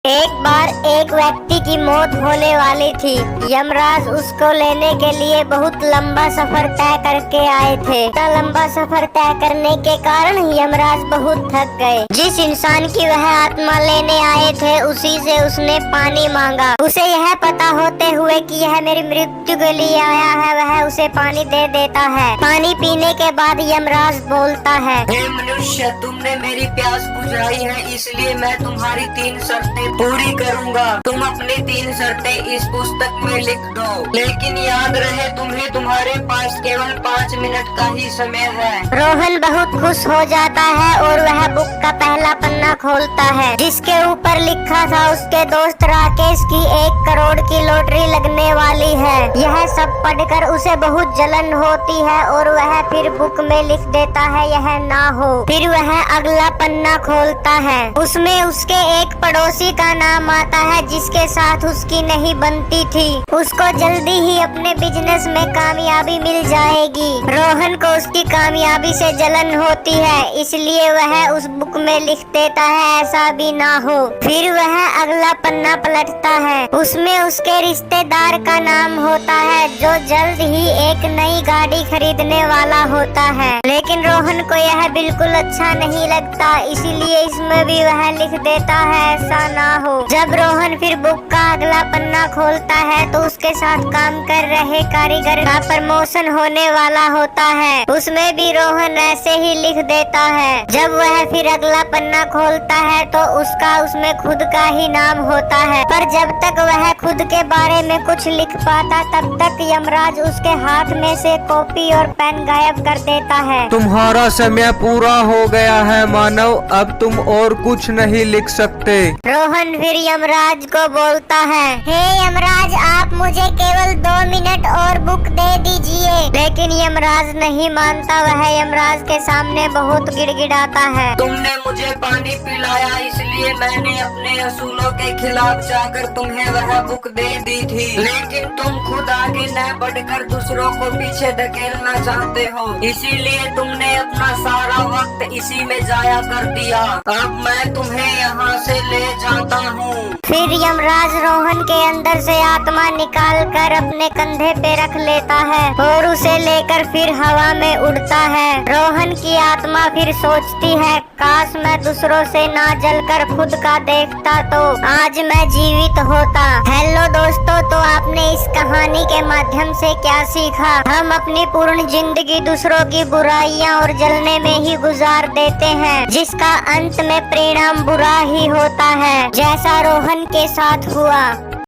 एक बार एक व्यक्ति की मौत होने वाली थी। यमराज उसको लेने के लिए बहुत लंबा सफर तय करके आए थे। इतना लंबा सफर तय करने के कारण यमराज बहुत थक गए। जिस इंसान की वह आत्मा लेने आए थे उसी से उसने पानी मांगा। उसे यह पता होते हुए कि यह मेरी मृत्यु के लिए आया है, वह उसे पानी दे देता है। पानी पीने के बाद यमराज बोलता है, हे मनुष्य, तुमने मेरी प्यास बुझाई है, इसलिए मैं तुम्हारी 3 शर्तें पूरी करूंगा। तुम अपनी 3 शर्तें इस पुस्तक में लिख दो, लेकिन याद रहे तुम्हें तुम्हारे पास केवल 5 मिनट का ही समय है। रोहन बहुत खुश हो जाता है और वह बुक का पहला पन्ना खोलता है, जिसके ऊपर लिखा था उसके दोस्त राकेश की 1 करोड़ की लॉटरी लगने वाली है। यह सब पढ़कर उसे बहुत जलन होती है और वह फिर बुक में लिख देता है यह ना हो। फिर वह अगला पन्ना खोलता है, उसमें उसके एक पड़ोसी का नाम आता है जिसके साथ उसकी नहीं बनती थी। उसको जल्दी ही अपने बिजनेस में कामयाबी मिल जाएगी। रोहन को उसकी कामयाबी से जलन होती है, इसलिए वह उस बुक में लिख देता है ऐसा भी ना हो। फिर वह अगला पन्ना पलटता है, उसमें उसके रिश्तेदार का नाम होता है जो जल्द ही एक नई गाड़ी खरीदने वाला होता है। लेकिन रोहन को यह बिल्कुल अच्छा नहीं लगता, इसीलिए इसमें भी वह लिख देता है ऐसा ना हो। जब रोहन फिर बुक का अगला पन्ना खोलता है तो उसके साथ काम कर रहे कारीगर का प्रमोशन होने वाला होता है, उसमें भी रोहन ऐसे ही लिख देता है। जब वह फिर अगला पन्ना खोलता है तो उसका उसमें खुद का ही नाम होता है, पर जब तक वह खुद के बारे में कुछ लिख पाता तब तक यमराज उसके हाथ में से कॉपी और पेन गायब कर देता है। तुम्हारा समय पूरा हो गया है मानव, अब तुम और कुछ नहीं लिख सकते। रोहन फिर यमराज को बोलता है, हे यमराज, आप मुझे केवल 2 मिनट और बुक दे दीजिए। लेकिन यमराज नहीं मानता, वह यमराज के सामने बहुत गिड़गिड़ाता है। तुमने मुझे पानी पिलाया, इसलिए मैंने अपने असूलों के खिलाफ जाकर तुम्हें वह बुक दे दी थी, लेकिन तुम खुद आगे न बढ़कर दूसरों को पीछे धकेलना चाहते हो, इसीलिए तुमने अपना सारा वक्त इसी में जाया कर दिया। अब मैं तुम्हें यहाँ से ले जाता हूँ। फिर यमराज रोहन के अंदर से आत्मा निकाल कर अपने कंधे पे रख लेता है और उसे लेकर फिर हवा में उड़ता है। रोहन की आत्मा फिर सोचती है, काश मैं दूसरों से ना जलकर खुद का देखता तो आज मैं जीवित होता। हेलो दोस्तों, तो आपने इस कहानी के माध्यम से क्या सीखा? हम अपनी पूर्ण जिंदगी दूसरों की बुराइयां और जलने में ही गुजार देते हैं, जिसका अंत में परिणाम बुरा ही होता है, जैसा रोहन के साथ हुआ।